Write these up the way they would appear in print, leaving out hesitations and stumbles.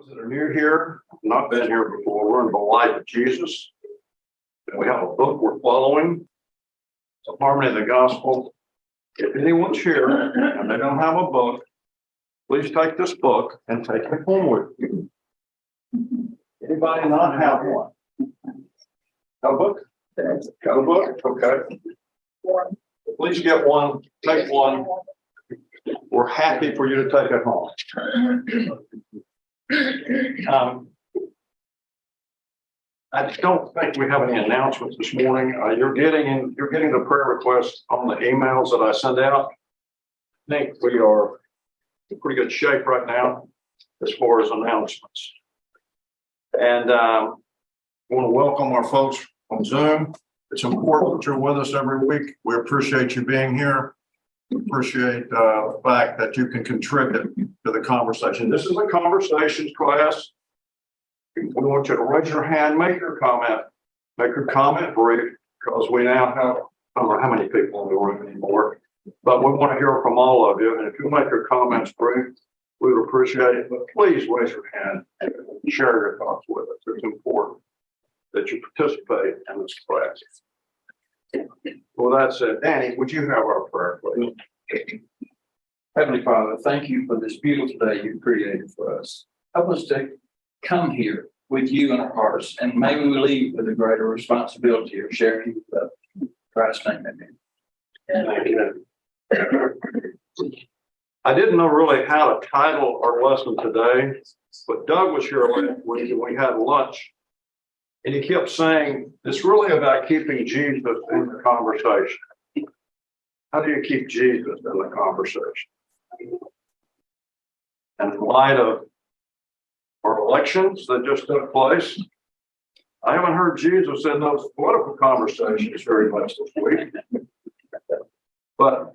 Those that are new here, not been here before, we're in the life of Jesus. And we have a book we're following. It's a harmony of the gospel. If anyone's here and they don't have a book, please take this book and take it home with you. Anybody not have one? Got a book? Got a book? Okay. Please get one, take one. We're happy for you to take it home. I don't think we have any announcements this morning. You're getting the prayer requests on the emails that I send out. I think we are in pretty good shape right now as far as announcements. And I want to welcome our folks on Zoom. It's important that you're with us every week. We appreciate you being here. We appreciate the fact that you can contribute to the conversation. This is a conversations class. We want you to raise your hand, make your comment brief, because we now have, I don't know how many people in the room anymore, but we want to hear from all of you. And if you make your comments brief, we would appreciate it. But please raise your hand and share your thoughts with us. It's important that you participate in this class. Well, that's it. Danny, would you have our prayer, please? Heavenly Father, thank you for this beautiful day you created for us. Help us to come here with you in our hearts, and may we leave with a greater responsibility of sharing you with others. In Christ's name, amen. Thank you. I didn't know really how to title our lesson today, but Doug was here when we had lunch, and he kept saying, it's really about keeping Jesus in the conversation. How do you keep Jesus in the conversation? And in light of our elections that just took place, I haven't heard Jesus in those political conversations very much this week. But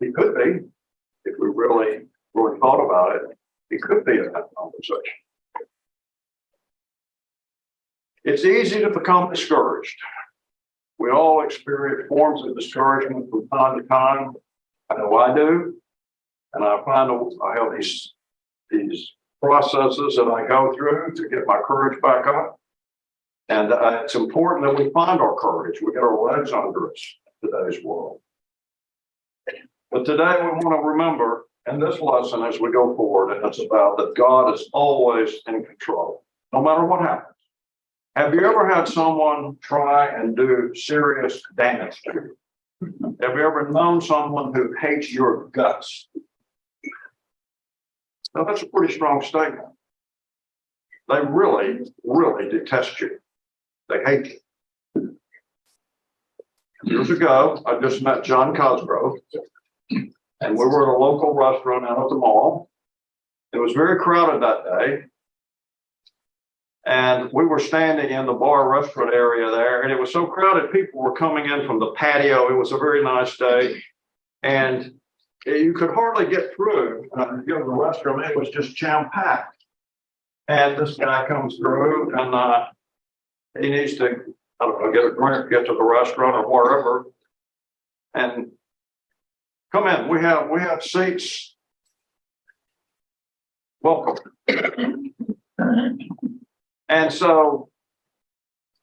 he could be, if we really thought about it, he could be in that conversation. It's easy to become discouraged. We all experience forms of discouragement from time to time. I know I do. And I have these processes that I go through to get my courage back up. And it's important that we find our courage. We get our legs under us in today's world. But today we want to remember in this lesson as we go forward, and it's about that God is always in control, no matter what happens. Have you ever had someone try and do serious damage to you? Have you ever known someone who hates your guts? Now, that's a pretty strong statement. They really, really detest you. They hate you. Years ago, I just met John Cosgrove, and we were at a local restaurant out at the mall. It was very crowded that day. And we were standing in the bar restaurant area there, and it was so crowded, people were coming in from the patio. It was a very nice day. And you could hardly get through. Go to the restroom, it was just jam-packed. And this guy comes through, and he needs to, I don't know, get a drink, get to the restaurant or wherever. And come in, we have seats. Welcome. And so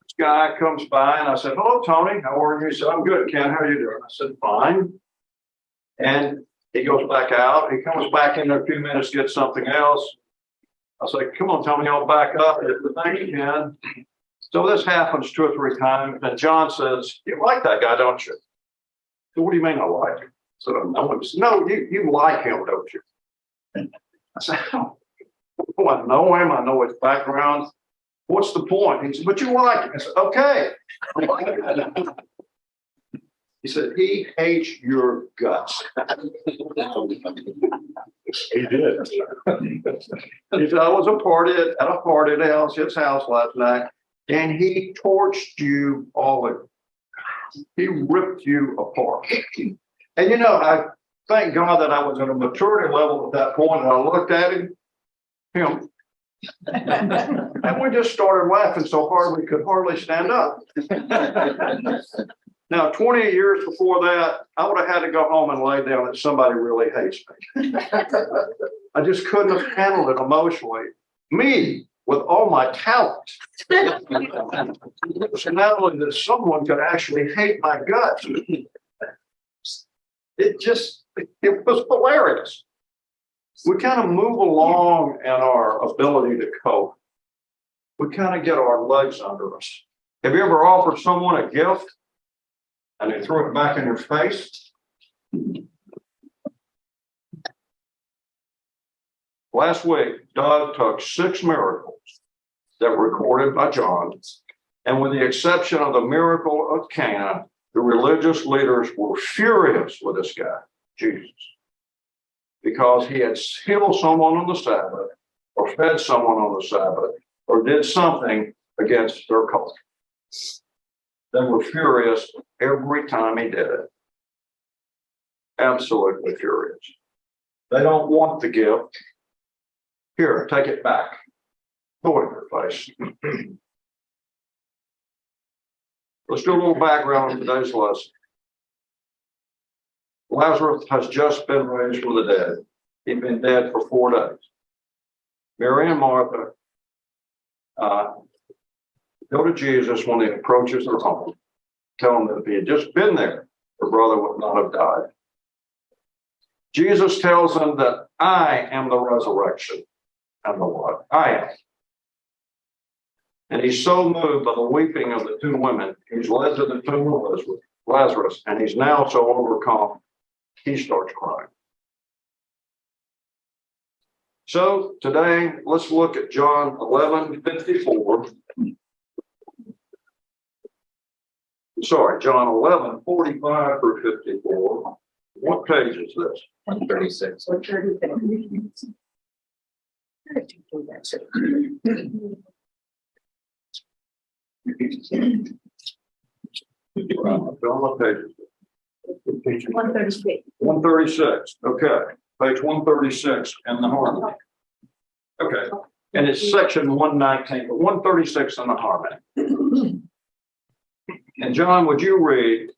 this guy comes by, and I said, hello, Tony, how are you? He said, I'm good, Ken, how are you doing? I said, fine. And he goes back out. He comes back in a few minutes, gets something else. I said, come on, Tony, I'll back up. Thank you, Ken. So this happens 2 or 3 times. And John says, you like that guy, don't you? So what do you mean I like him? So no, you like him, don't you? I said, oh, I know him. I know his background. What's the point? He said, but you like him. I said, okay. He said, he hates your guts. He did. He said, I was at a party at his house last night, and he torched you all. He ripped you apart. And I thank God that I was at a maturity level at that point, and I looked at him, and we just started laughing so hard we could hardly stand up. Now, 20 years before that, I would have had to go home and lay down that somebody really hates me. I just couldn't have handled it emotionally. me with all my talent. So not only that someone could actually hate my guts, it was hilarious. We kind of move along in our ability to cope. We kind of get our legs under us. Have you ever offered someone a gift and they threw it back in your face? Last week, Doug took 6 miracles that were recorded by John, and with the exception of the miracle of Cana, the religious leaders were furious with this guy, Jesus, because he had healed someone on the Sabbath, or fed someone on the Sabbath, or did something against their culture. They were furious every time he did it. Absolutely furious. They don't want the gift. Here, take it back. Throw it in your face. Let's do a little background on today's lesson. Lazarus has just been raised from the dead. He'd been dead for 4 days. Mary and Martha go to Jesus when he approaches their home, tell him that if he had just been there, their brother would not have died. Jesus tells them that I am the resurrection and the life. I am. And he's so moved by the weeping of the 2 women, he's led to the tomb of Lazarus, and he's now so overcome, he starts crying. So today, let's look at John 11:54. Sorry, John 11:45 through 54. What page is this? 136. 136. What page is it? 136. 136. Okay. Page 136 in the harmony. Okay. And it's section 119, but 136 in the harmony. And John, would you read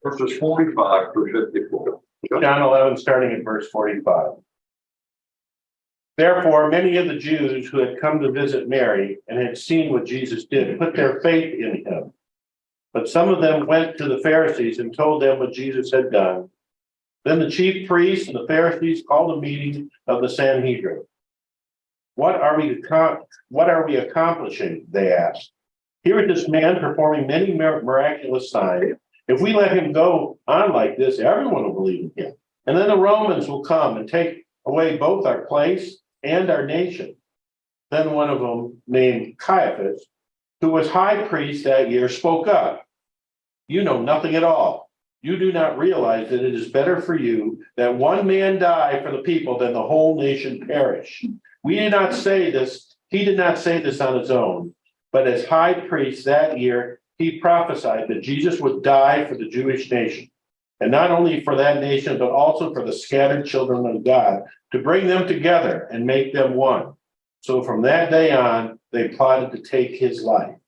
verses 45 through 54? John 11, starting at verse 45. Therefore, many of the Jews who had come to visit Mary and had seen what Jesus did put their faith in him. But some of them went to the Pharisees and told them what Jesus had done. Then the chief priests and the Pharisees called a meeting of the Sanhedrin. What are we accomplishing? They asked. Here is this man performing many miraculous signs. If we let him go on like this, everyone will believe in him. And then the Romans will come and take away both our place and our nation. Then one of them, named Caiaphas, who was high priest that year, spoke up. You know nothing at all. You do not realize that it is better for you that one man die for the people than the whole nation perish. We did not say this. He did not say this on his own, but as high priest that year, he prophesied that Jesus would die for the Jewish nation, and not only for that nation, but also for the scattered children of God, to bring them together and make them one. So from that day on, they plotted to take his life.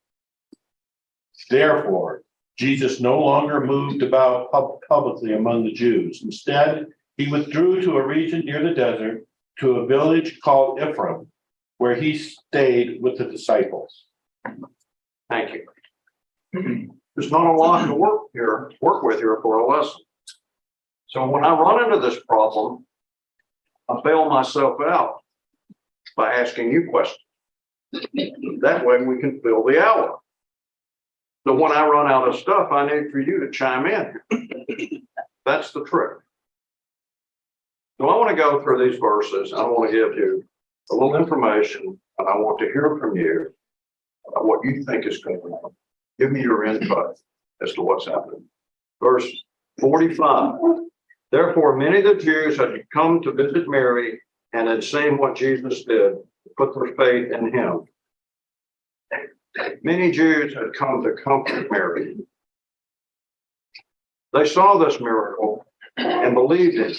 Therefore, Jesus no longer moved about publicly among the Jews. Instead, he withdrew to a region near the desert, to a village called Ephraim, where he stayed with the disciples. Thank you. There's not a lot to work with here for a lesson. So when I run into this problem, I bail myself out by asking you questions. That way we can fill the hour. So when I run out of stuff, I need for you to chime in. That's the trick. So I want to go through these verses. I want to give you a little information, and I want to hear from you about what you think is going on. Give me your input as to what's happening. Verse 45. Therefore, many of the Jews had come to visit Mary and had seen what Jesus did, put their faith in him. Many Jews had come to comfort Mary. They saw this miracle and believed it.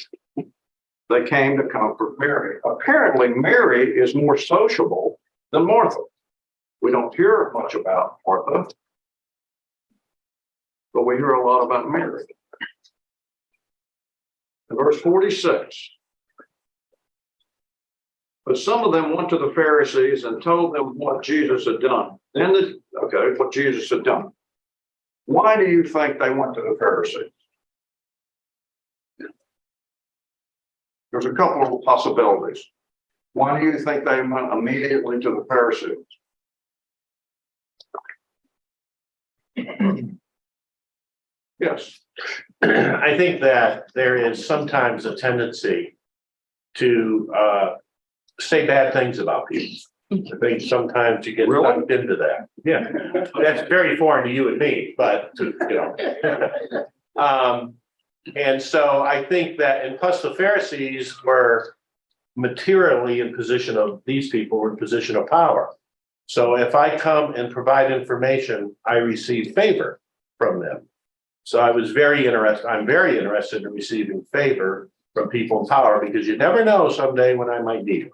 They came to comfort Mary. Apparently, Mary is more sociable than Martha. We don't hear much about Martha, but we hear a lot about Mary. In verse 46, But some of them went to the Pharisees and told them what Jesus had done. What Jesus had done. Why do you think they went to the Pharisees? There's a couple of possibilities. Why do you think they went immediately to the Pharisees? Yes. I think that there is sometimes a tendency to say bad things about people. I think sometimes you get sucked into that. Yeah, that's very foreign to you and me, but and so I think that, and plus the Pharisees were materially in position of, these people were in position of power. So if I come and provide information, I receive favor from them. So I'm very interested in receiving favor from people in power, because you never know someday when I might need it.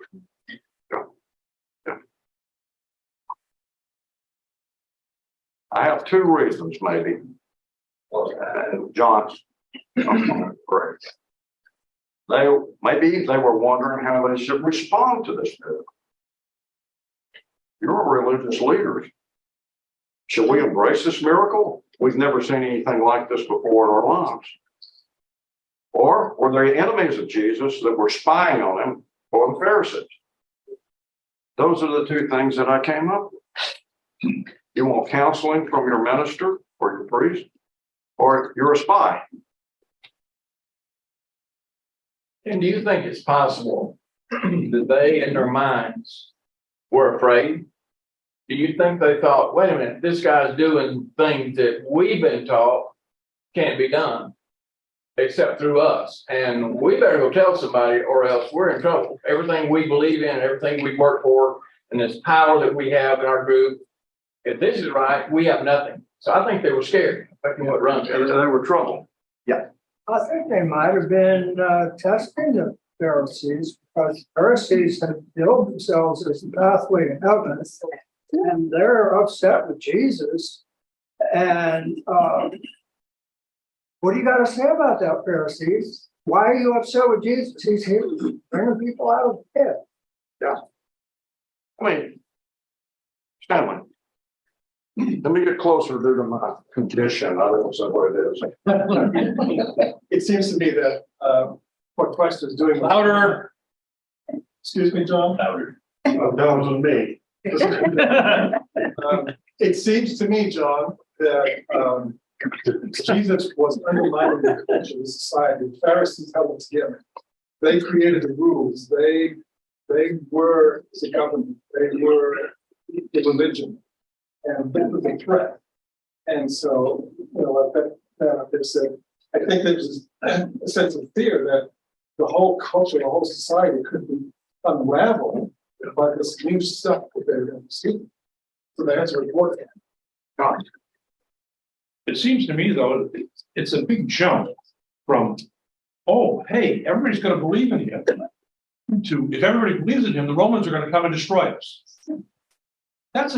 I have two reasons, maybe. John's correct. Maybe they were wondering how they should respond to this miracle. You're religious leaders. Should we embrace this miracle? We've never seen anything like this before in our lives. Or were they enemies of Jesus that were spying on him for the Pharisees? Those are the two things that I came up with. You want counseling from your minister or your priest, or you're a spy. And do you think it's possible that they, in their minds, were afraid? Do you think they thought, wait a minute, this guy's doing things that we've been taught can't be done except through us, and we better go tell somebody or else we're in trouble. Everything we believe in, everything we work for, and this power that we have in our group, if this is right, we have nothing. So I think they were scared. They were troubled. I think they might have been testing the Pharisees, because Pharisees have built themselves as the pathway to heaven, and they're upset with Jesus. And what do you got to say about that, Pharisees? Why are you upset with Jesus? He's here bringing people out of the pit. Yeah. I mean, Stanley, let me get closer to my condition. I don't know what it is. It seems to me that what Christ is doing. Louder. Excuse me, John. Louder. That was me. It seems to me, John, that Jesus was undermining the culture of society. The Pharisees held it together. They created the rules. They were the government. They were the religion. And that was a threat. And so, they said, I think there's a sense of fear that the whole culture, the whole society could be unraveled by this new stuff that they're going to see. So they had to report that. It seems to me, though, it's a big jump from, oh, hey, everybody's going to believe in him, to if everybody believes in him, the Romans are going to come and destroy us. That's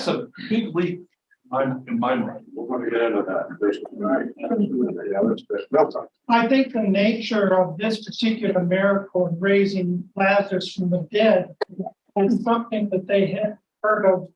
a big leap in my mind. We're going to get into that. I think the nature of this particular miracle of raising Lazarus from the dead is something that they had heard of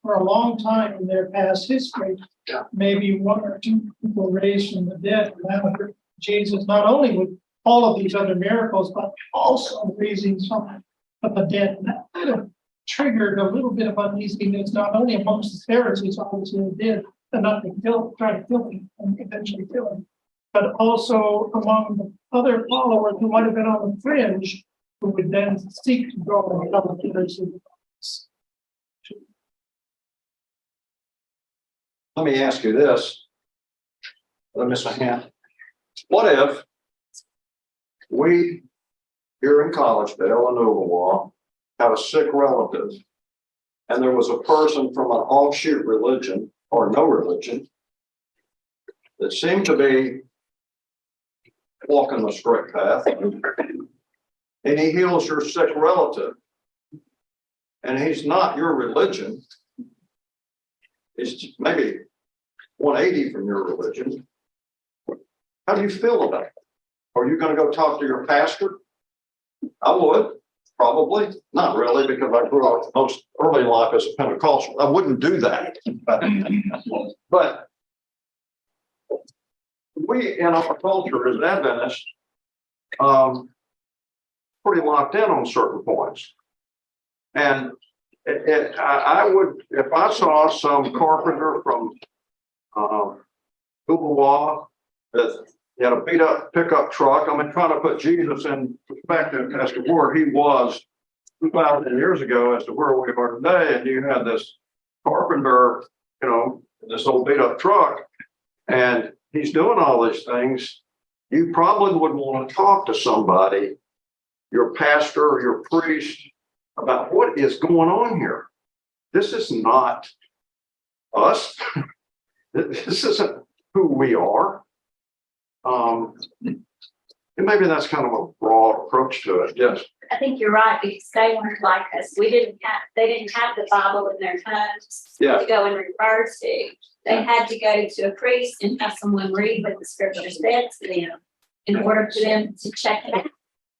for a long time in their past history. Yeah. Maybe one or two people raised from the dead. Now Jesus, not only with all of these other miracles, but also raising some of the dead. And that kind of triggered a little bit of uneasiness, not only amongst the Pharisees, obviously they did enough to try to kill him and eventually kill him, but also among the other followers who might have been on the fringe, who would then seek to draw them out of the Pharisees. Let me ask you this. Let me miss a hand. What if we here in Collegedale and Overlaw have a sick relative, and there was a person from an offshoot religion or no religion that seemed to be walking the straight path, and he heals your sick relative, and he's not your religion, he's maybe 180 from your religion. How do you feel about it? Are you going to go talk to your pastor? I would. Probably, not really, because I grew up most early in life as a Pentecostal. I wouldn't do that. But we in our culture as Adventists, pretty locked in on certain points. And I would, if I saw some carpenter from Duáne that had a beat up pickup truck, I mean, trying to put Jesus in perspective as to where he was 2,000 years ago as to where we are today, and you had this carpenter, you know, this old beat up truck, and he's doing all these things, you probably would want to talk to somebody, your pastor or your priest, about what is going on here. This is not us. This isn't who we are. And maybe that's kind of a broad approach to it. Yes. I think you're right, because they weren't like us. They didn't have the Bible in their homes Yeah. to go and refer to. They had to go to a priest and have someone read what the scripture said to them in order for them to check it out.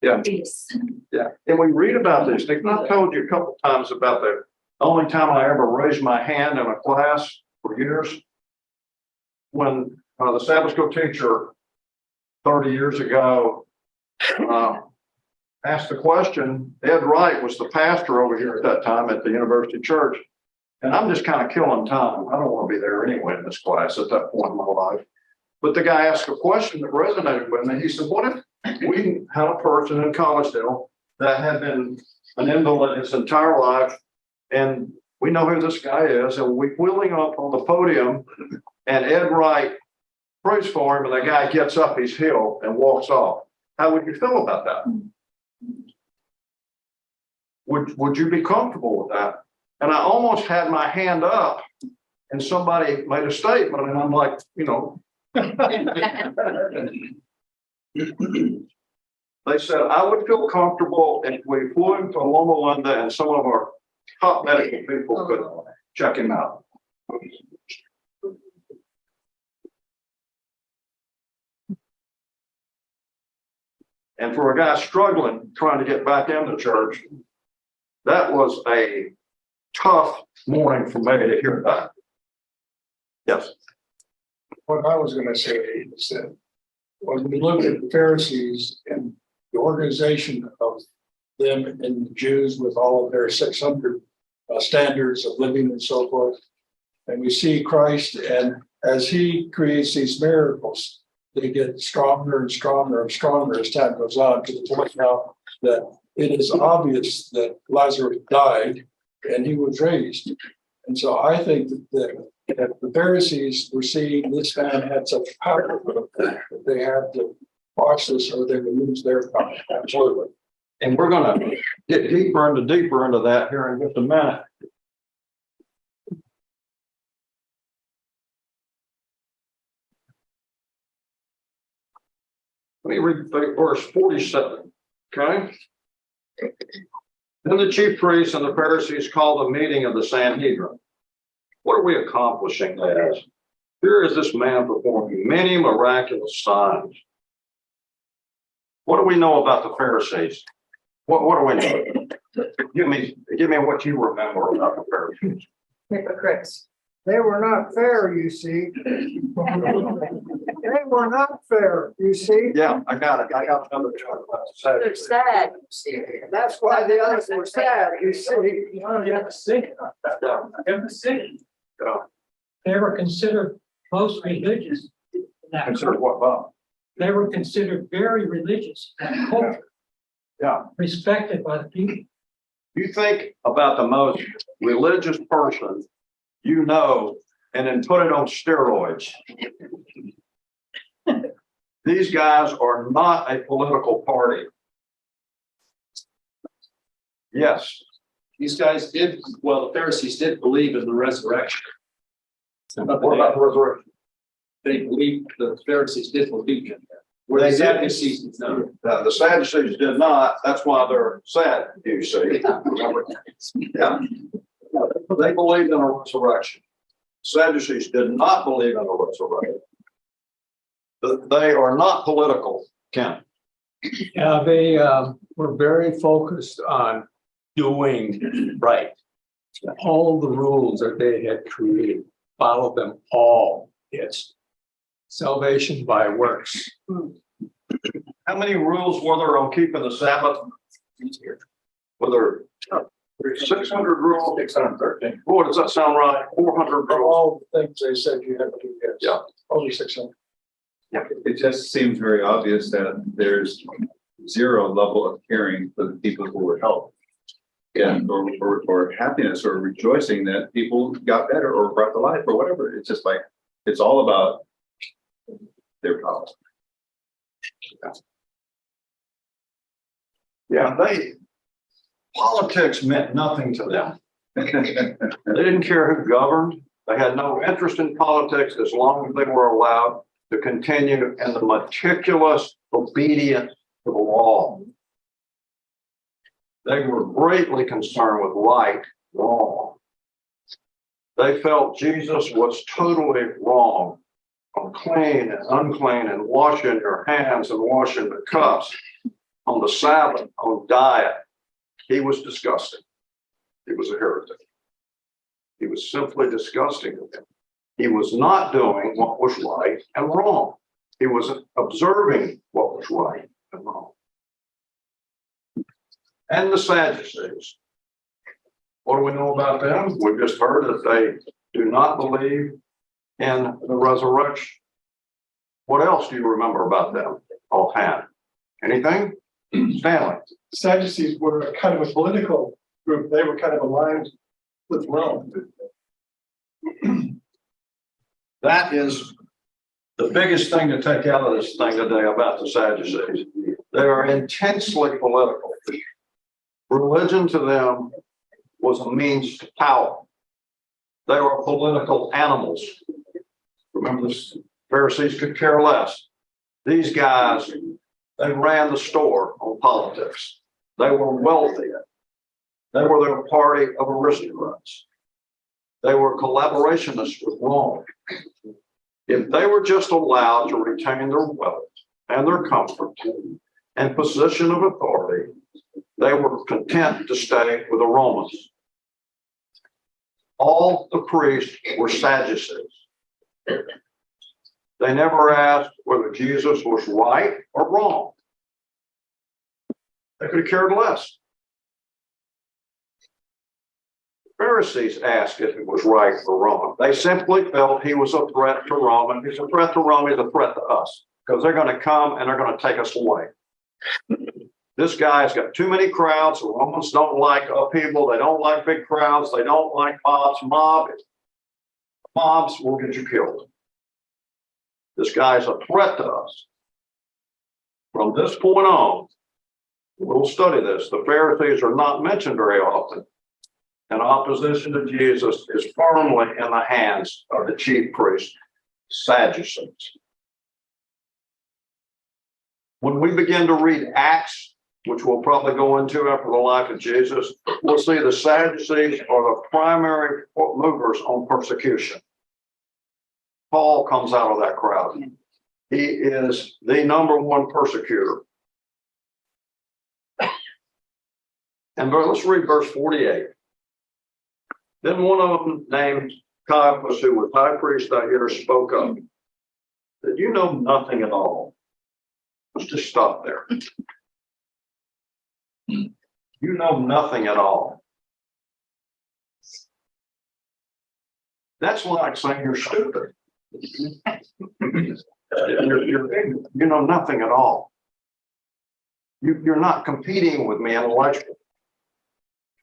Yeah. Yes. Yeah. And we read about this. Nick, I've told you a couple of times about the only time I ever raised my hand in a class for years. When the Sabbath school teacher 30 years ago asked the question. Ed Wright was the pastor over here at that time at the University Church. And I'm just kind of killing time. I don't want to be there anyway in this class at that point in my life. But the guy asked a question that resonated with me. He said, what if we had a person in Collegedale that had been an invalid his entire life, and we know who this guy is, and we wheel him up on the podium, and Ed Wright prays for him, and the guy gets up his hill and walks off. How would you feel about that? Would you be comfortable with that? And I almost had my hand up, and somebody made a statement, and I'm like, you know. They said, I would feel comfortable if we flew him to Loma Linda and some of our top medical people could check him out. And for a guy struggling, trying to get back into church, that was a tough morning for me to hear that. Yes. What I was gonna say is that when we look at the Pharisees and the organization of them and the Jews with all of their 600 standards of living and so forth, and we see Christ, and as he creates these miracles, they get stronger and stronger and stronger as time goes on, to the point now that it is obvious that Lazarus died and he was raised. And so I think that the Pharisees were seeing this man had such power that they had to watch this or they would lose their power. Absolutely. And we're going to get deeper into that here in just a minute. Let me read verse 47, okay? Then the chief priests and the Pharisees called a meeting of the Sanhedrin. What are we accomplishing as? Here is this man performing many miraculous signs. What do we know about the Pharisees? What do we know? Give me what you remember about the Pharisees. Hypocrites. They were not fair, you see. They were not fair, you see. Yeah, I got it. I got another chart. They're sad. That's why the others were sad, you see. You have to see it. Yeah. You have to see it. Yeah. They were considered most religious in that Consider culture. what, Bob? They were considered very religious in that culture. Yeah. Respected by the people. You think about the most religious person you know, and then put it on steroids. These guys are not a political party. Yes. These guys did, well, the Pharisees did believe in the resurrection. What about the resurrection? They believed, the Pharisees did believe in that. Where They the did. Sadducees did not. The Sadducees did not. That's why they're sad, you see. Remember? Yeah. They believed in a resurrection. Sadducees did not believe in a resurrection. They are not political, Ken. Yeah, they were very focused on doing right. All the rules that they had created, follow them all. It's salvation by works. How many rules were there on keeping the Sabbath? Were there 600 rules? 613. Boy, does that sound right? 400 For rules. all the things they said you had to do, yes. Yeah. Only 600. It just seems very obvious that there's zero level of caring for the people who were helped. And or happiness or rejoicing that people got better or brought to life or whatever. It's just like, it's all about their power. Yeah, politics meant nothing to them. They didn't care who governed. They had no interest in politics as long as they were allowed to continue in the meticulous obedience to the law. They were greatly concerned with right, wrong. They felt Jesus was totally wrong on clean and unclean and washing your hands and washing the cups, on the Sabbath, on diet. He was disgusting. He was a heretic. He was simply disgusting to them. He was not doing what was right and wrong. He was observing what was right and wrong. And the Sadducees. What do we know about them? We've just heard that they do not believe in the resurrection. What else do you remember about them offhand? Anything? Stanley? Sadducees were kind of a political group. They were kind of aligned with Rome. That is the biggest thing to take out of this thing today about the Sadducees. They are intensely political. Religion to them was a means to power. They were political animals. Remember, the Pharisees could care less. These guys, they ran the store on politics. They were wealthy. They were the party of aristocrats. They were collaborationists with Rome. If they were just allowed to retain their wealth and their comfort and position of authority, they were content to stay with the Romans. All the priests were Sadducees. They never asked whether Jesus was right or wrong. They could have cared less. Pharisees asked if it was right or wrong. They simply felt he was a threat to Rome, and he's a threat to Rome, he's a threat to us, because they're going to come and they're going to take us away. This guy's got too many crowds. The Romans don't like upheaval. They don't like big crowds. They don't like mobs. Mobs will get you killed. This guy's a threat to us. From this point on, we'll study this. The Pharisees are not mentioned very often. And opposition to Jesus is firmly in the hands of the chief priests, Sadducees. When we begin to read Acts, which we'll probably go into after the life of Jesus, we'll see the Sadducees are the primary movers on persecution. Paul comes out of that crowd. He is the number one persecutor. And let's read verse 48. Then one of them, named Caiaphas, who was high priest that year, spoke up. That you know nothing at all. Let's just stop there. You know nothing at all. That's like saying you're stupid. You know nothing at all. You're not competing with me intellectually.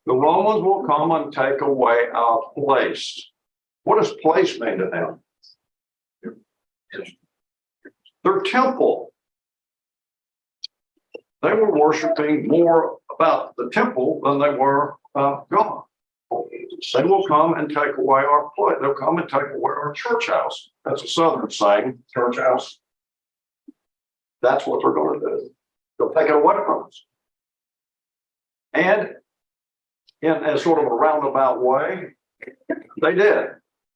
The Romans will come and take away our place. What does place mean to them? Their temple. They were worshiping more about the temple than they were about God. They will come and take away our place. They'll come and take away our church house. That's a Southern saying, church house. That's what they're going to do. They'll take it away from us. And in a sort of a roundabout way, they did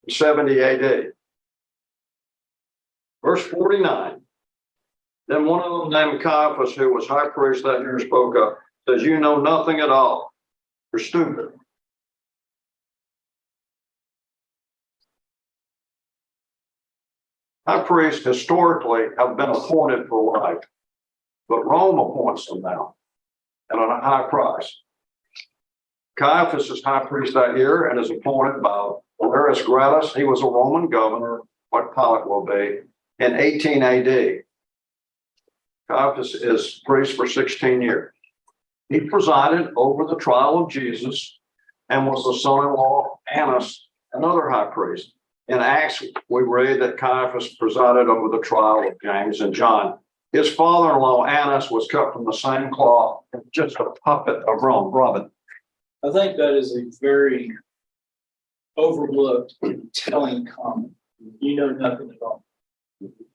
in 70 AD. Verse 49. Then one of them named Caiaphas, who was high priest that year, spoke up, says, "You know nothing at all. You're stupid." High priests historically have been appointed for life, but Rome appoints them now at a high price. Caiaphas is high priest that year and is appointed by Valerius Gratus. He was a Roman governor, like Pilate will be, in 18 AD. Caiaphas is priest for 16 years. He presided over the trial of Jesus and was the son-in-law of Annas, another high priest. In Acts, we read that Caiaphas presided over the trial of James and John. His father-in-law, Annas, was cut from the same cloth, just a puppet of Rome. Robin. I think that is a very overlooked, telling comment. You know nothing at all.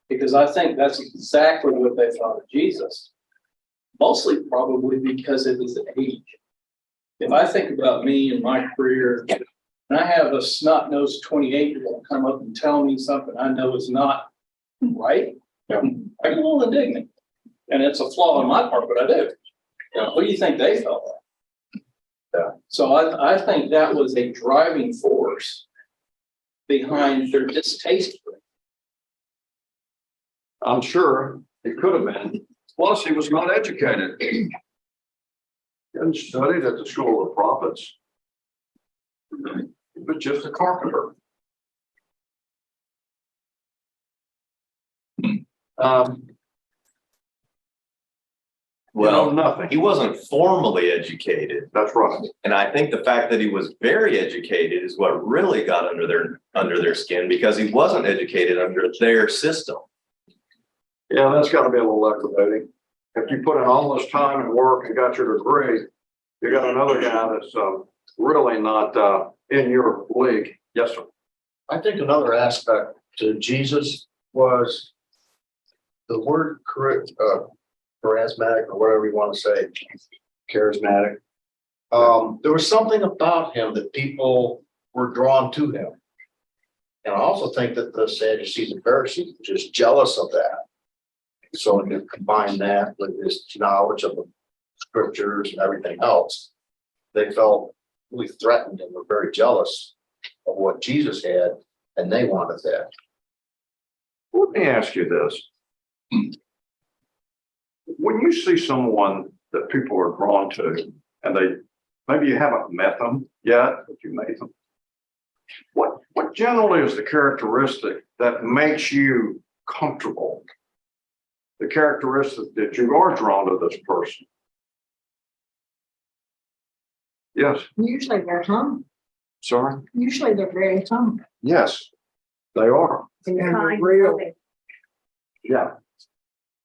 Because I think that's exactly what they thought of Jesus. Mostly probably because of his age. If I think about me and my career, and I have a snot-nosed 28-year-old come up and tell me something I know is not right, I'm a little indignant. And it's a flaw on my part, but I do. What do you think they felt like? Yeah. So I think that was a driving force behind their distaste for it. I'm sure it could have been. Plus, he was not educated. He hadn't studied at the school of the prophets. He was just a carpenter. Well, nothing. he wasn't formally educated. That's right. And I think the fact that he was very educated is what really got under their skin, because he wasn't educated under their system. Yeah, that's got to be a little aggravating. If you put in all this time and work and got your degree, you got another guy that's really not in your league. Yes, sir. I think another aspect to Jesus was the word charismatic, or whatever you want to say, charismatic. There was something about him that people were drawn to him. And I also think that the Sadducees and Pharisees were just jealous of that. So to combine that with his knowledge of the scriptures and everything else, they felt really threatened and were very jealous of what Jesus had, and they wanted that. Let me ask you this. When you see someone that people are drawn to, and maybe you haven't met them yet, but you met them, what generally is the characteristic that makes you comfortable? The characteristic that you are drawn to this person? Yes. Usually they're humble. Sorry? Usually they're very humble. Yes, they are. And And real. Yeah.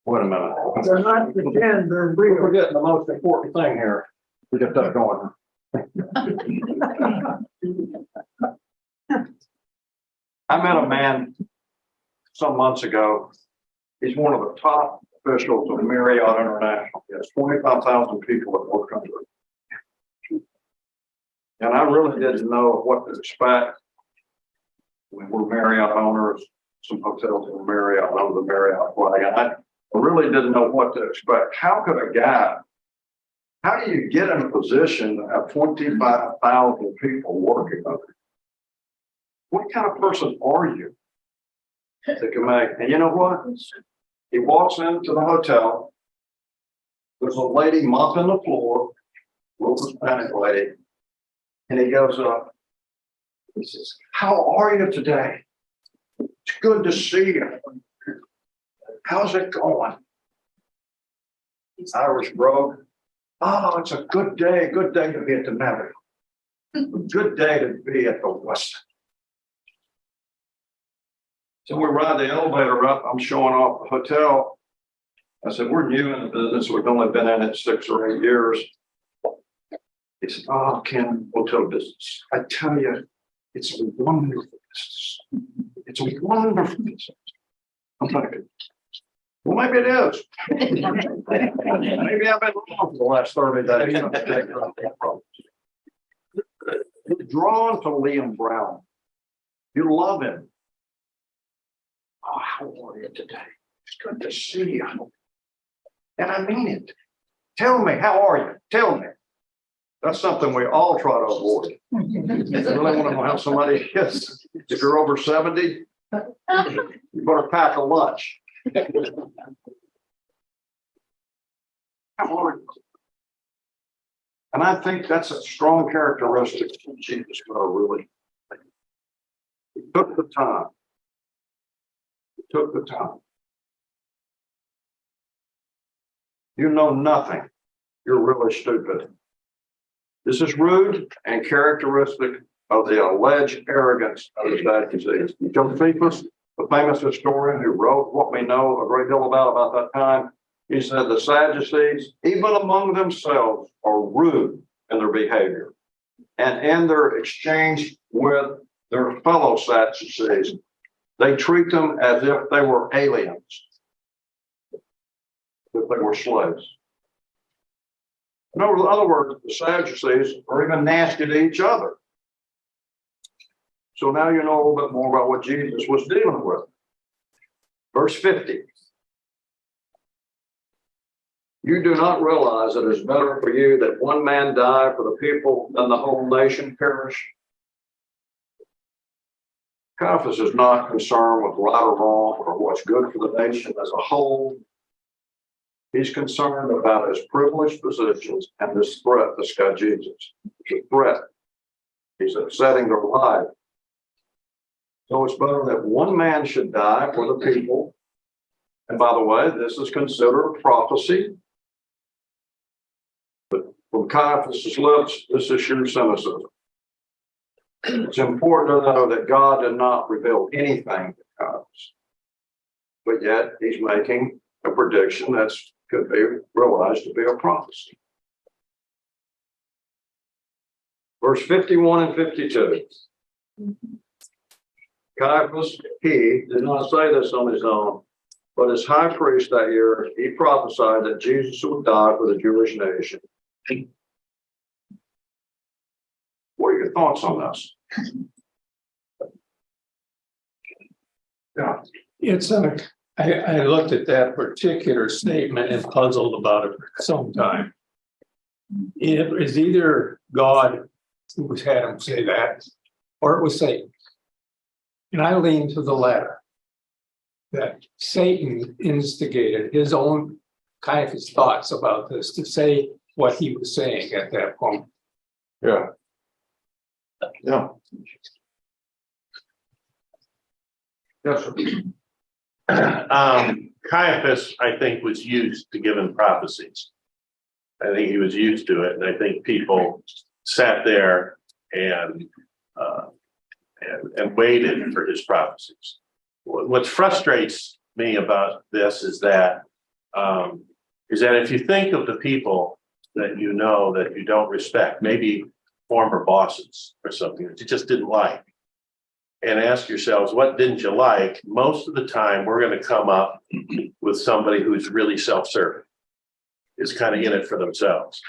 Wait a minute. They're not pretend, they're We're real. forgetting the most important thing here. We get that going. I met a man some months ago. He's one of the top officials of Marriott International. He has 25,000 people that work under him. And I really didn't know what to expect. We're Marriott owners. Some hotels were Marriott under the Marriott flag. And I really didn't know what to expect. How could a guy, how do you get in a position to have 25,000 people working under you? What kind of person are you that can make? And you know what? He walks into the hotel. There's a lady mopping the floor, little Hispanic lady, and he goes up. He says, "How are you today? It's good to see you. How's it going?" Irish brogue. "Oh, it's a good day to be at the Marriott. A good day to be at the Westin." So we ride the elevator up. I'm showing off the hotel. I said, "We're new in the business. We've only been in it 6 or 8 years." He said, "Oh, Ken, hotel business. I tell you, it's a wonderful business. It's a wonderful business." I'm thinking, well, maybe it is. Maybe I've been wrong for the last 30 days. You're drawn to Liam Brown. You love him. "Oh, how are you today? It's good to see you. And I mean it. Tell me, how are you? Tell me. That's something we all try to avoid. You really want to know how somebody is? If you're over 70, you better pack a lunch. How are you? And I think that's a strong characteristic of Jesus, really. He took the time. He took the time. You know nothing. You're really stupid. This is rude and characteristic of the alleged arrogance of the Sadducees. Josephus, the famous historian who wrote what we know a great deal about that time, he said the Sadducees, even among themselves, are rude in their behavior and in their exchange with their fellow Sadducees. They treat them as if they were aliens, if they were slaves. In other words, the Sadducees are even nasty to each other. So now you know a little bit more about what Jesus was dealing with. Verse 50. You do not realize that it is better for you that one man die for the people than the whole nation perish? Caiaphas is not concerned with right or wrong or what's good for the nation as a whole. He's concerned about his privileged positions and this threat this guy Jesus. It's a threat. He's upsetting their life. So it's better that one man should die for the people. And by the way, this is considered prophecy. But from Caiaphas' lips, this is sheer cynicism. It's important to know that God did not reveal anything to Caiaphas. But yet he's making a prediction that's could be realized to be a prophecy. Verse 51 and 52. Caiaphas, he did not say this on his own, but as high priest that year, he prophesied that Jesus would die for the Jewish nation. What are your thoughts on this? Yeah. I looked at that particular statement and puzzled about it for some time. It was either God who had him say that, or it was Satan. And I lean to the latter, that Satan instigated his own Caiaphas thoughts about this to say what he was saying at that point. Yeah. Yeah. Yes, sir. Caiaphas, I think, was used to giving prophecies. I think he was used to it, and I think people sat there and waited for his prophecies. What frustrates me about this is that if you think of the people that you know that you don't respect, maybe former bosses or something that you just didn't like, and ask yourselves, what didn't you like? Most of the time, we're going to come up with somebody who's really self-serving, is kind of in it for themselves,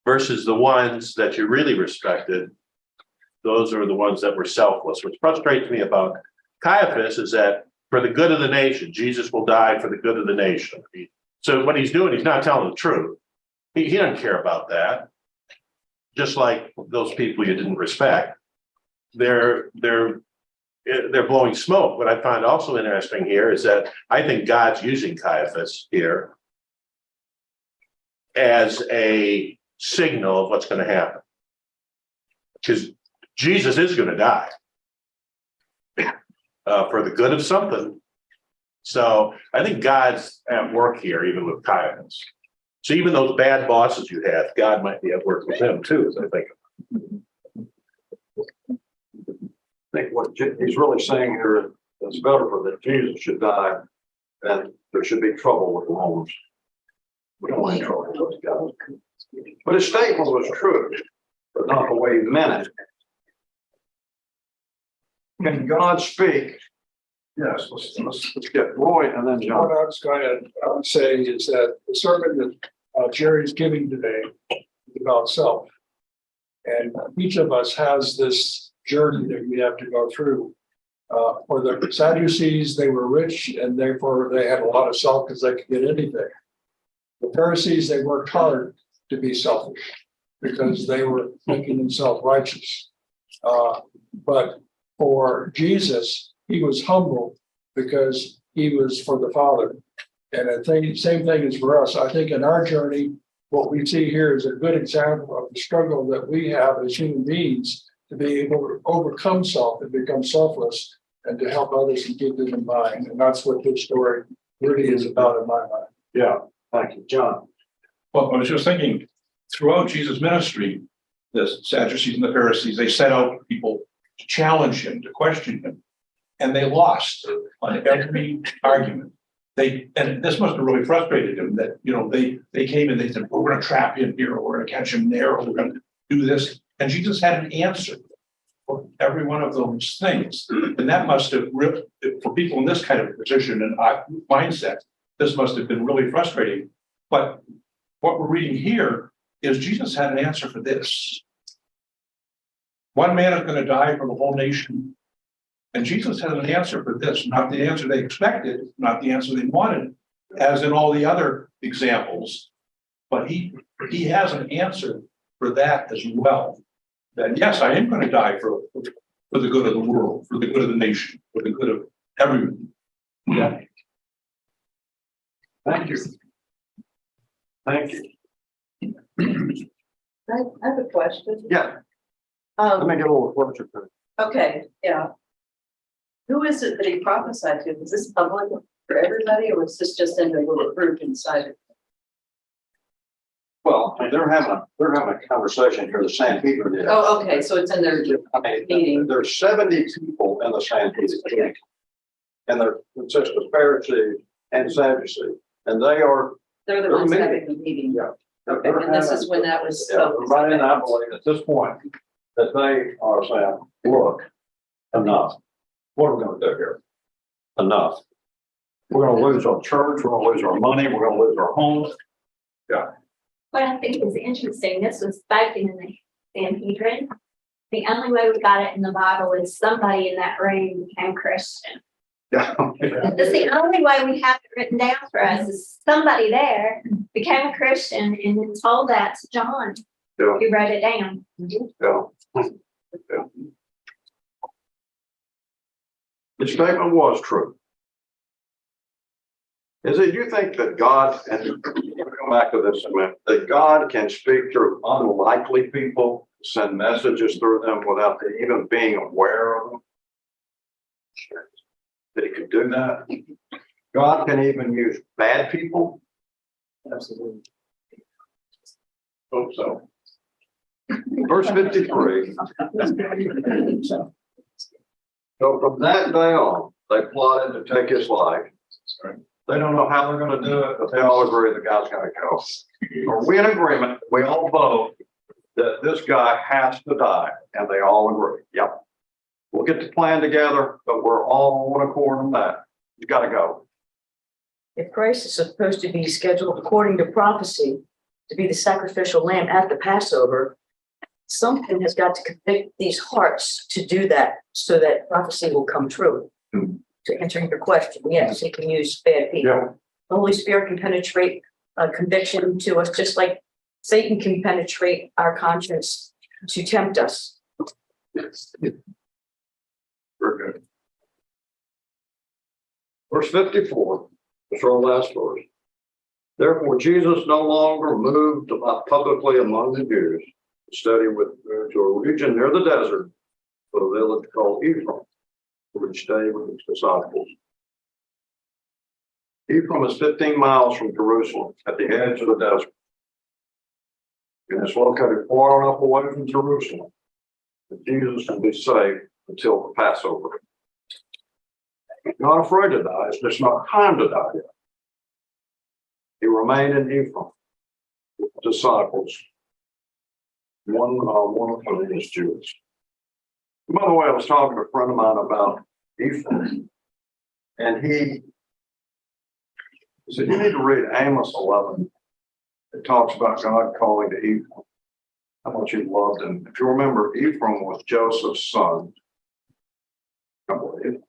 versus the ones that you really respected. Those are the ones that were selfless. What frustrates me about Caiaphas is that for the good of the nation, Jesus will die for the good of the nation. So what he's doing, he's not telling the truth. He doesn't care about that. Just like those people you didn't respect, they're blowing smoke. What I find also interesting here is that I think God's using Caiaphas here as a signal of what's going to happen. Because Jesus is going to die for the good of something. So I think God's at work here, even with Caiaphas. So even those bad bosses you have, God might be at work with them too, as I think. I think what he's really saying here is it's better for that Jesus should die than there should be trouble with the Romans. We don't want trouble with those guys. But his statement was true, but not the way he meant it. Can God speak? Yes, let's get Roy and then John. What I was going to say is that the sermon that Jerry's giving today is about self. And each of us has this journey that we have to go through. For the Sadducees, they were rich and therefore they had a lot of self because they could get anything. The Pharisees, they worked hard to be selfish because they were making themselves righteous. But for Jesus, he was humble because he was for the Father. And I think same thing is for us. I think in our journey, what we see here is a good example of the struggle that we have as human beings to be able to overcome self and become selfless and to help others and keep them in mind. And that's what this story really is about in my mind. Yeah, thank you, John. Well, I was just thinking, throughout Jesus' ministry, the Sadducees and the Pharisees, they set out people to challenge him, to question him, and they lost on every argument. And this must have really frustrated him that, they came and they said, we're going to trap him here, or we're going to catch him there, or we're going to do this. And Jesus had an answer for every one of those things. And that must have really, for people in this kind of position and mindset, this must have been really frustrating. But what we're reading here is Jesus had an answer for this. One man is going to die for the whole nation. And Jesus has an answer for this, not the answer they expected, not the answer they wanted, as in all the other examples. But he has an answer for that as well. That yes, I am going to die for the good of the world, for the good of the nation, for the good of everyone. Yeah. Thank you. Thank you. I have a question. Yeah, let me get a little closer to it. Okay, yeah. Who is it that he prophesied to? Is this public for everybody, or is this just in the little group inside it? Well, they're having a conversation here, the Sanhedrin. Oh, okay, so it's in their meeting. There's 70 people in the Sanhedrin. And they're consist of Pharisees and Sadducees. And They're the ones meeting. having the meeting. Yeah. Okay, and this is when that was. Right, and I believe at this point that they are saying, look, enough. What are we going to do here? Enough. We're going to lose our church. We're going to lose our money. We're going to lose our homes. Yeah. What I think is interesting, this was spoken in the Sanhedrin. The only way we got it in the Bible is somebody in that room became Christian. Yeah. That's the only way we have it written down for us is somebody there became a Christian and then told that to John, Yeah. who wrote it down. Yeah. Yeah. The statement was true. Is it you think that God, and we'll come back to this in a minute, that God can speak through unlikely people, send messages through them without them even being aware of them? That he could do that? God can even use bad people? Absolutely. Hope so. Verse 53. So from that day on, they plotted to take his life. They don't know how they're going to do it, but they all agree the guy's going to go. Are we in agreement? We all vote that this guy has to die, and they all agree. Yep. We'll get the plan together, but we're all on one accord on that. He's got to go. If Christ is supposed to be scheduled according to prophecy to be the sacrificial lamb at the Passover, something has got to convict these hearts to do that so that prophecy will come true. To answering your question, yes, he can use bad people. Yeah. The Holy Spirit can penetrate conviction to us, just like Satan can penetrate our conscience to tempt us. Yes. Very good. Verse 54, that's our last verse. Therefore, Jesus no longer moved about publicly among the Jews. Instead, he withdrew to a region near the desert, to a village called Ephraim, where he stayed with his disciples. Ephraim is 15 miles from Jerusalem, at the edge of the desert. And it's located far enough away from Jerusalem that Jesus can be safe until the Passover. He's not afraid to die. It's just not time to die yet. He remained in Ephraim with the disciples. One of them is Jewish. By the way, I was talking to a friend of mine about Ephraim, and he said, you need to read Amos 11. It talks about God calling to Ephraim, how much he loved him. If you remember, Ephraim was Joseph's son, I believe.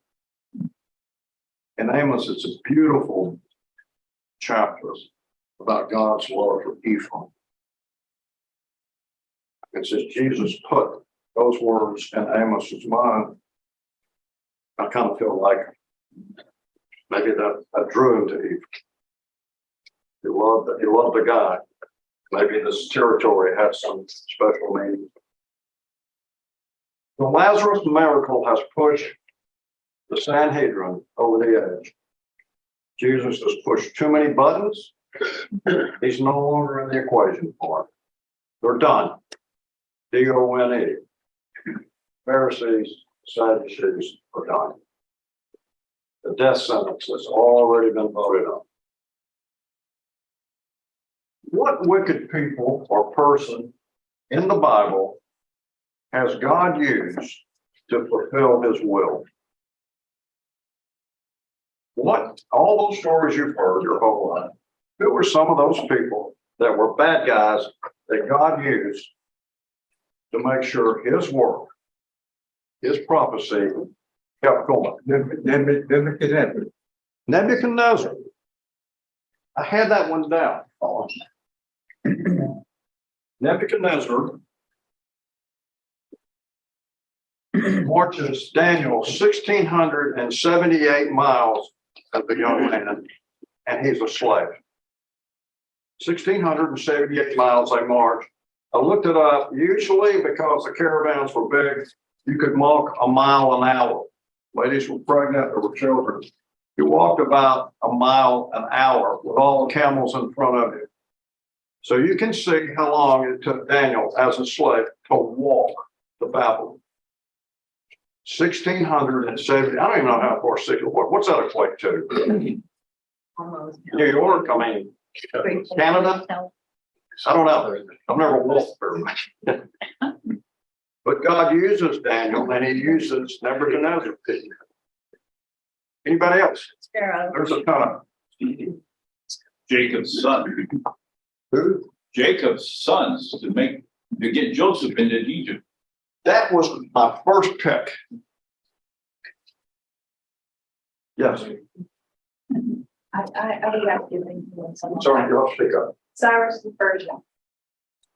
And Amos, it's a beautiful chapter about God's love for Ephraim. It says Jesus put those words in Amos's mind. I kind of feel like maybe that drew him to Ephraim. He loved the guy. Maybe this territory had some special meaning. The Lazarus miracle has pushed the Sanhedrin over the edge. Jesus has pushed too many buttons. He's no longer in the equation for it. They're done. D-O-N-E. Pharisees, Sadducees are done. The death sentence has already been voted on. What wicked people or person in the Bible has God used to fulfill his will? What, all those stories you've heard your whole life, who were some of those people that were bad guys that God used to make sure his work, his prophecy kept going? Nebuchadnezzar. I had that one down. Nebuchadnezzar marches Daniel 1,678 miles as a young man, and he's a slave. 1,678 miles they march. I looked it up. Usually, because the caravans were big, you could walk a mile an hour. Ladies were pregnant, there were children. You walked about a mile an hour with all the camels in front of you. So you can see how long it took Daniel as a slave to walk to Babylon. 1,670. I don't even know how far. What's that equate to? New York. I mean, Canada. I don't know. I've never walked very much. But God uses Daniel, and He uses Nebuchadnezzar. Anybody else? There's a ton of Jacob's son. who? Jacob's sons to get Joseph into Egypt. That was my first pick. Yes. I would have given someone. Sorry, I'll speak up. Cyrus the Persian.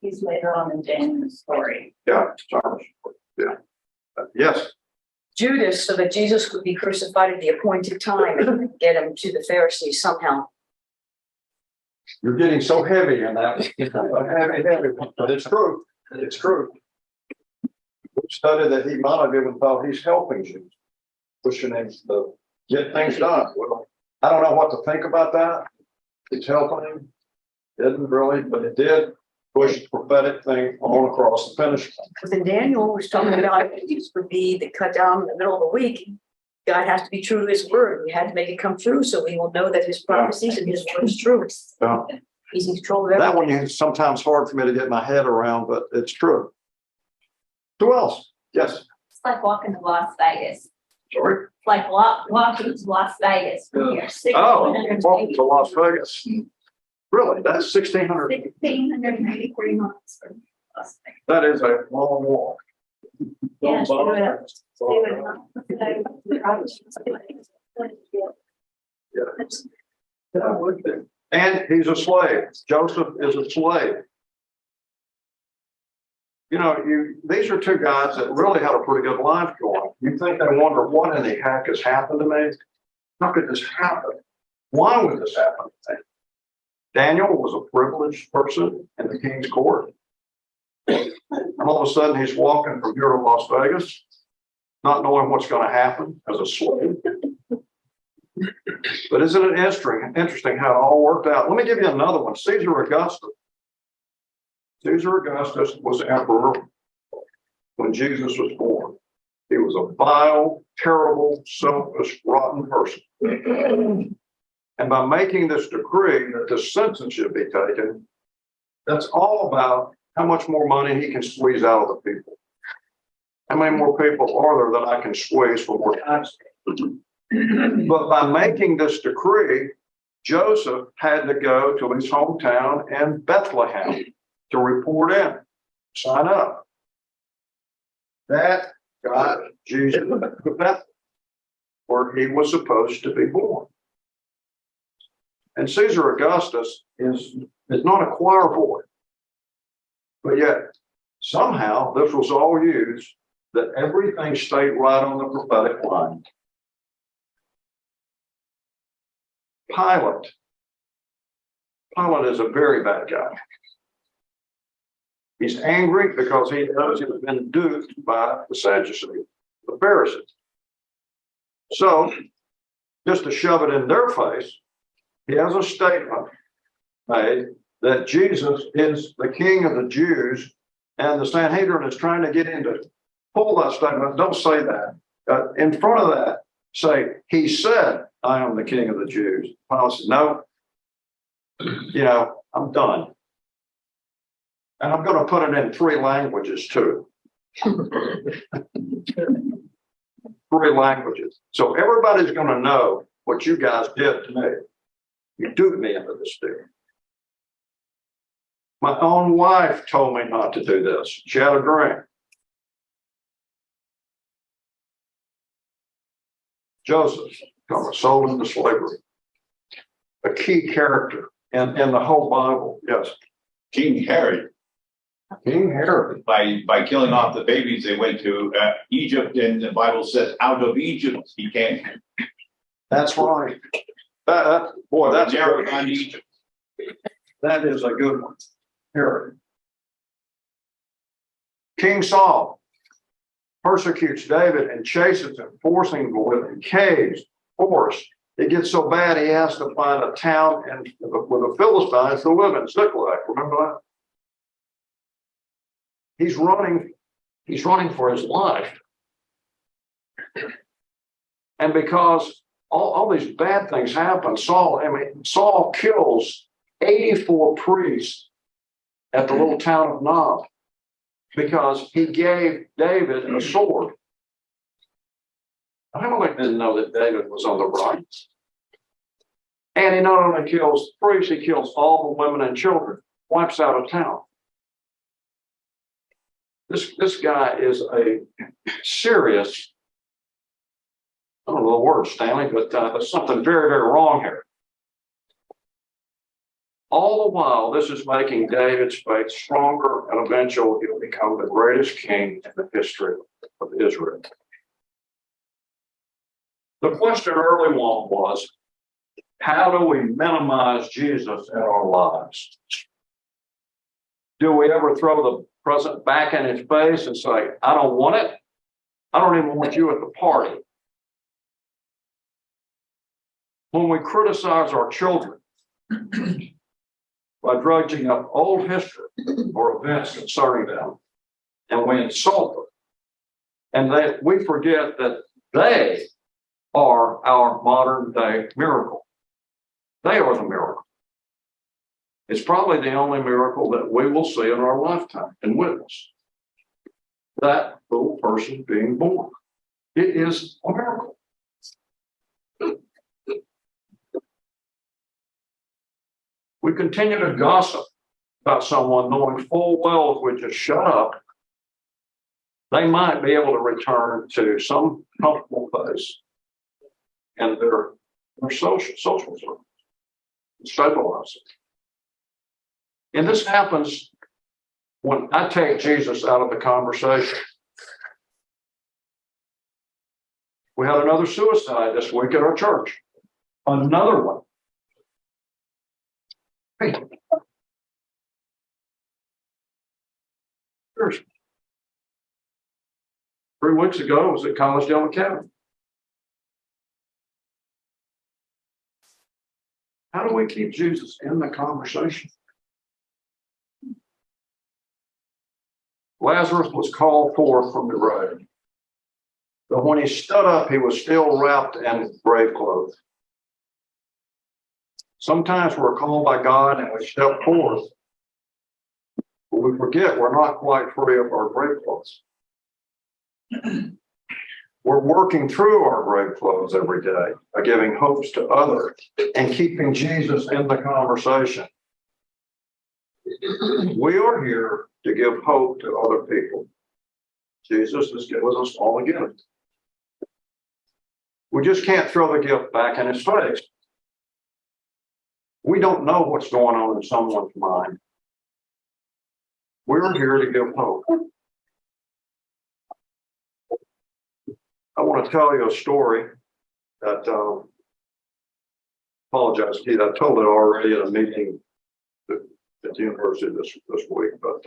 He's later on in Daniel's story. Yeah, sorry. Yeah. Yes. Judas, so that Jesus would be crucified at the appointed time and get him to the Pharisees somehow. You're getting so heavy in that. Heavy, but it's true. It's true. We studied that he might have even thought he's helping you, pushing him to get things done. Well, I don't know what to think about that. It's helping him. Didn't really, but it did push the prophetic thing on across the finish line. But then Daniel was talking about Jesus would be the cut down in the middle of the week. God has to be true to his word. He had to make it come true so we will know that his prophecies and his word is true. Yeah. He's in control of everything. That one is sometimes hard for me to get my head around, but it's true. Who else? Yes. It's like walking to Las Vegas. Sorry. It's like walking to Las Vegas from here. Oh, welcome to Las Vegas. Really? That's 1,600. 1,683 miles from Las Vegas. That is a long walk. Yes, do it. And he's a slave. Joseph is a slave. You know, these are two guys that really had a pretty good life going. You think they wonder what in the heck has happened to me? How could this happen? Why would this happen to me? Daniel was a privileged person in the king's court. And all of a sudden he's walking from here to Las Vegas, not knowing what's going to happen as a slave. But isn't it interesting how it all worked out? Let me give you another one. Caesar Augustus. Caesar Augustus was emperor when Jesus was born. He was a vile, terrible, selfish, rotten person. And by making this decree that this census should be taken, that's all about how much more money he can squeeze out of the people. How many more people are there that I can squeeze for more taxes? But by making this decree, Joseph had to go to his hometown in Bethlehem to report in, sign up. That got Jesus to Bethlehem, where he was supposed to be born. And Caesar Augustus is not a choir boy. But yet, somehow, this was all used, that everything stayed right on the prophetic line. Pilate is a very bad guy. He's angry because he knows he's been duped by the Sadducees, the Pharisees. So, just to shove it in their face, he has a statement made that Jesus is the King of the Jews, and the Sanhedrin is trying to get him to pull that statement. Don't say that. In front of that, say, he said, I am the King of the Jews. Pilate said, no, I'm done. And I'm going to put it in 3 languages too. 3 languages. So everybody's going to know what you guys did to me. You duped me into this deal. My own wife told me not to do this. She had a dream. Joseph was sold into slavery. A key character in the whole Bible. Yes. King Herod, King Herod. by killing off the babies, they went to Egypt, and the Bible says, out of Egypt he came. That's right. Boy, that's Herod on Egypt. That is a good one. Herod. King Saul persecutes David and chases him, forcing him to live in caves, forced. It gets so bad he has to find a town with the Philistines to live in. Ziklag, remember that? He's running for his life. And because all these bad things happen, Saul kills 84 priests at the little town of Nob because he gave David a sword. Ahimelech didn't know that David was on the right. And he not only kills priests, he kills all the women and children, wipes out a town. This guy is a serious, I don't know the word, Stanley, but there's something very, very wrong here. All the while, this is making David's faith stronger, and eventually he'll become the greatest king in the history of Israel. The question early on was, how do we minimize Jesus in our lives? Do we ever throw the present back in his face and say, I don't want it? I don't even want you at the party. When we criticize our children by dredging up old history or events concerning them, and we insult them, and we forget that they are our modern day miracle. They are the miracle. It's probably the only miracle that we will see in our lifetime and witness. That little person being born. It is a miracle. We continue to gossip about someone knowing full well if we just shut up, they might be able to return to some comfortable place and their social circles, stabilize it. And this happens when I take Jesus out of the conversation. We had another suicide this week at our church. Another one. Hey. Seriously. 3 weeks ago, I was at College Dale Academy. How do we keep Jesus in the conversation? Lazarus was called forth from the grave. But when he stood up, he was still wrapped in grave clothes. Sometimes we're called by God and we step forth, but we forget we're not quite free of our grave clothes. We're working through our grave clothes every day by giving hopes to others and keeping Jesus in the conversation. We are here to give hope to other people. Jesus has given us all a gift. We just can't throw the gift back in his face. We don't know what's going on in someone's mind. We're here to give hope. I want to tell you a story that, apologize, Keith, I told it already at a meeting at the university this week, but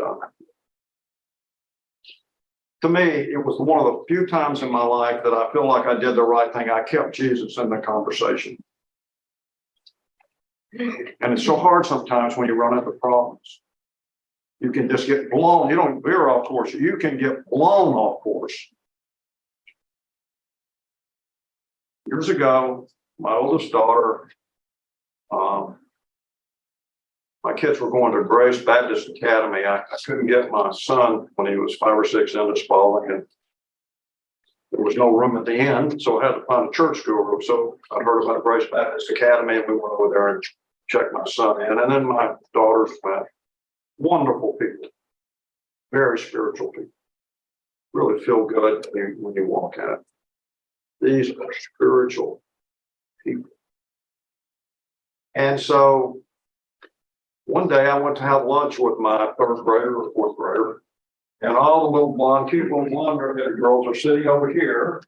to me, it was one of the few times in my life that I feel like I did the right thing. I kept Jesus in the conversation. And it's so hard sometimes when you run into problems. You can just get blown. You don't veer off course. You can get blown off course. Years ago, my oldest daughter, my kids were going to Grace Baptist Academy. I couldn't get my son when he was 5 or 6 into Spalding, and there was no room at the inn, so I had to find a church school room. So I heard about Grace Baptist Academy, and we went over there and checked my son in. And then my daughters met. Wonderful people, very spiritual people. Really feel good when you walk in it. These are spiritual people. And so one day I went to have lunch with my 3rd grader or 4th grader, and all the little blonde, cute little blonde girls are sitting over here,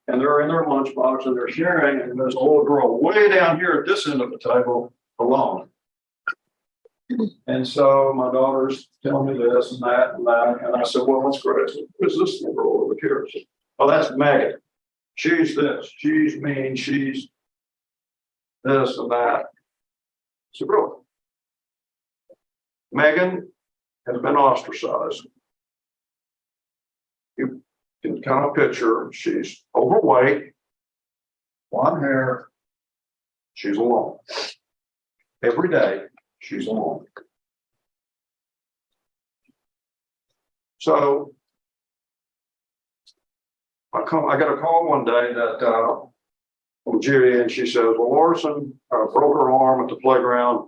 and they're in their lunchbox and they're sharing, and there's a little girl way down here at this end of the table alone. And so my daughter's telling me this and that and that, and I said, well, what's great? Who's this little girl over here? Said, oh, that's Megan. She's this, she's mean, she's this and that. I said, really? Megan has been ostracized. You can kind of picture her. She's overweight, blonde hair. She's alone. Every day, she's alone. So I got a call one day that from Judy, and she says, well, Larson broke her arm at the playground.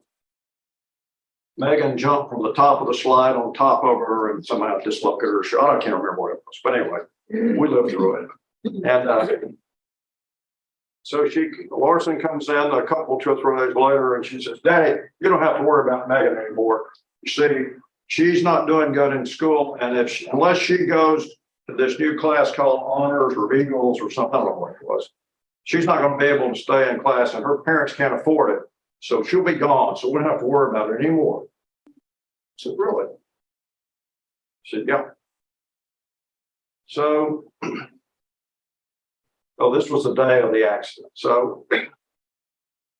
Megan jumped from the top of the slide on top of her and somehow dislocated her shot. I can't remember what it was, but anyway, we lived through it. And so Larson comes in a couple, 2 or 3 days later, and she says, Daddy, you don't have to worry about Megan anymore. You see, she's not doing good in school, and unless she goes to this new class called Honors or Eagles or something, I don't know what it was, she's not going to be able to stay in class, and her parents can't afford it. So she'll be gone. So we don't have to worry about it anymore. I said, really? She said, yeah. So, this was the day of the accident. So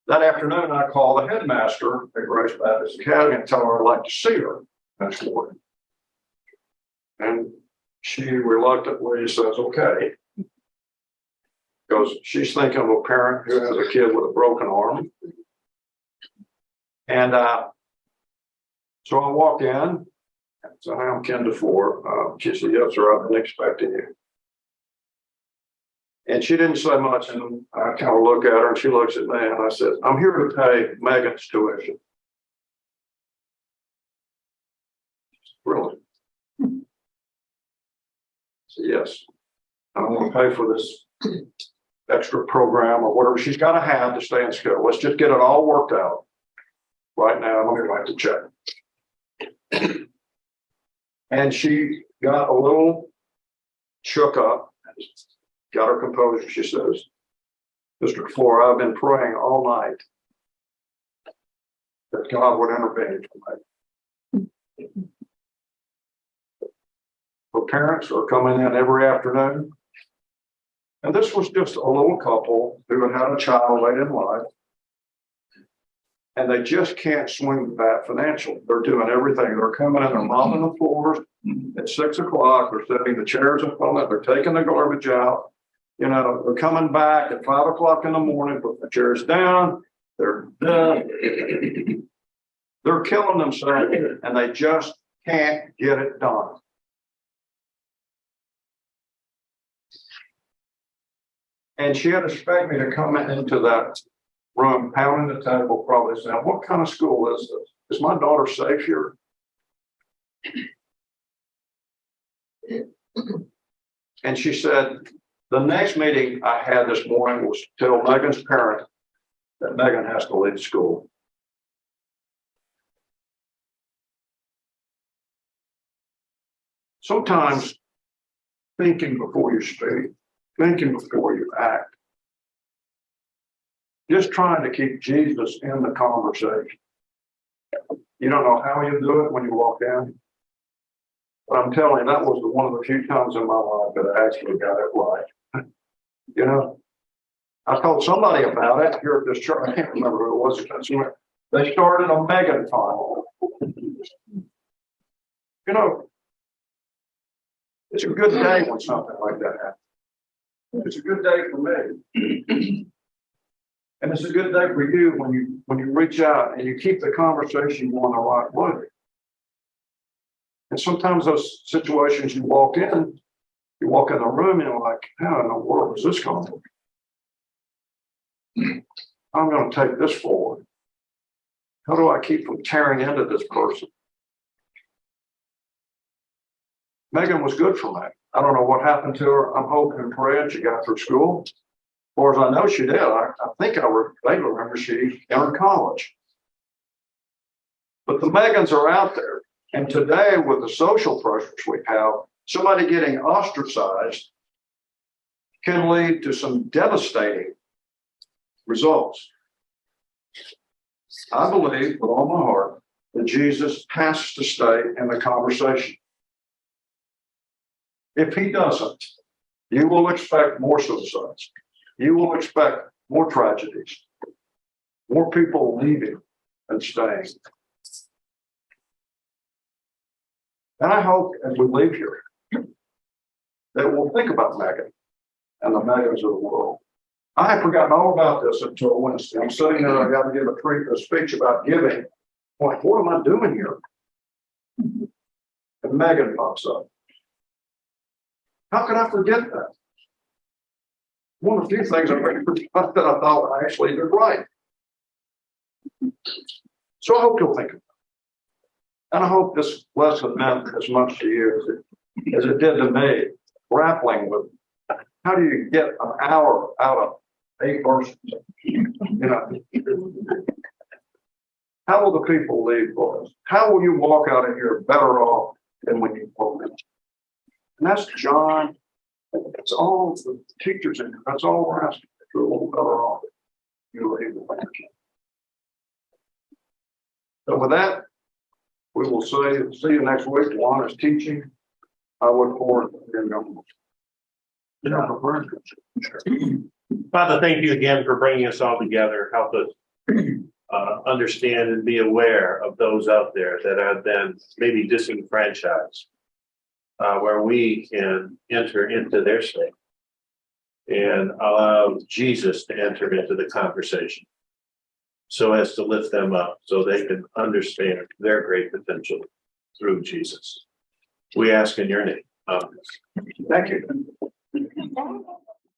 that afternoon, I called the headmaster at Grace Baptist Academy and tell her I'd like to see her next morning. And she reluctantly says, okay. Because she's thinking of a parent who has a kid with a broken arm. And so I walk in and say, hi, I'm Ken DeFoor. She said, yes, sir, I've been expecting you. And she didn't say much, and I kind of look at her and she looks at me and I said, I'm here to pay Megan's tuition. Really? I said, yes. I want to pay for this extra program or whatever she's got to have to stay in school. Let's just get it all worked out. Right now, let me write the check. And she got a little shook up, got her composure. She says, Mr. DeFoor, I've been praying all night that God would intervene for me. Her parents are coming in every afternoon. And this was just a little couple who had a child late in life. And they just can't swing the bat financially. They're doing everything. They're coming in, they're mopping the floors at 6 o'clock. They're setting the chairs up on it. They're taking the garbage out. You know, they're coming back at 5 o'clock in the morning, putting the chairs down. They're done. They're killing themselves, and they just can't get it done. And she had expected me to come into that room, pounding the table, probably saying, what kind of school is this? Is my daughter safe here? And she said, the next meeting I had this morning was to tell Megan's parent that Megan has to leave school. sometimes thinking before you speak, thinking before you act, just trying to keep Jesus in the conversation. You don't know how you do it when you walk in, but I'm telling you, that was one of the few times in my life that I actually got it right. You know, I told somebody about it here at this church. I can't remember who it was. They started a mega tunnel. You know, it's a good day when something like that happens. It's a good day for me. And it's a good day for you when you reach out and you keep the conversation going the right way. And sometimes those situations you walk in the room and you're like, how in the world is this going to work? I'm going to take this forward. How do I keep from tearing into this person? Megan was good for me. I don't know what happened to her. I'm hoping and praying she got through school. Or as I know she did, I think I vaguely remember she entered college. But the Megans are out there. And today, with the social pressures we have, somebody getting ostracized can lead to some devastating results. I believe with all my heart that Jesus has to stay in the conversation. If he doesn't, you will expect more suicides. You will expect more tragedies, more people leaving and staying. And I hope as we leave here that we'll think about Megan and the Megans of the world. I had forgotten all about this until Wednesday. I'm sitting there, I got to give a speech about giving. I'm like, what am I doing here? And Megan pops up. How could I forget that? One of the few things I forgot that I thought I actually did right. So I hope you'll think of it. And I hope this lesson meant as much to you as it did to me, grappling with how do you get an hour out of 8 verses? You know, how will the people leave for us? How will you walk out of here better off than when you walked in? And that's John. It's all the teachers in here. That's all we're asking. You're a little better off. You leave the land. So with that, we will see you next week. Duáne is teaching. I look forward to hearing you. Father, thank you again for bringing us all together. Help us understand and be aware of those out there that have been maybe disenfranchised, where we can enter into their state and allow Jesus to enter into the conversation so as to lift them up so they can understand their great potential through Jesus. We ask in your name. Amen. Thank you.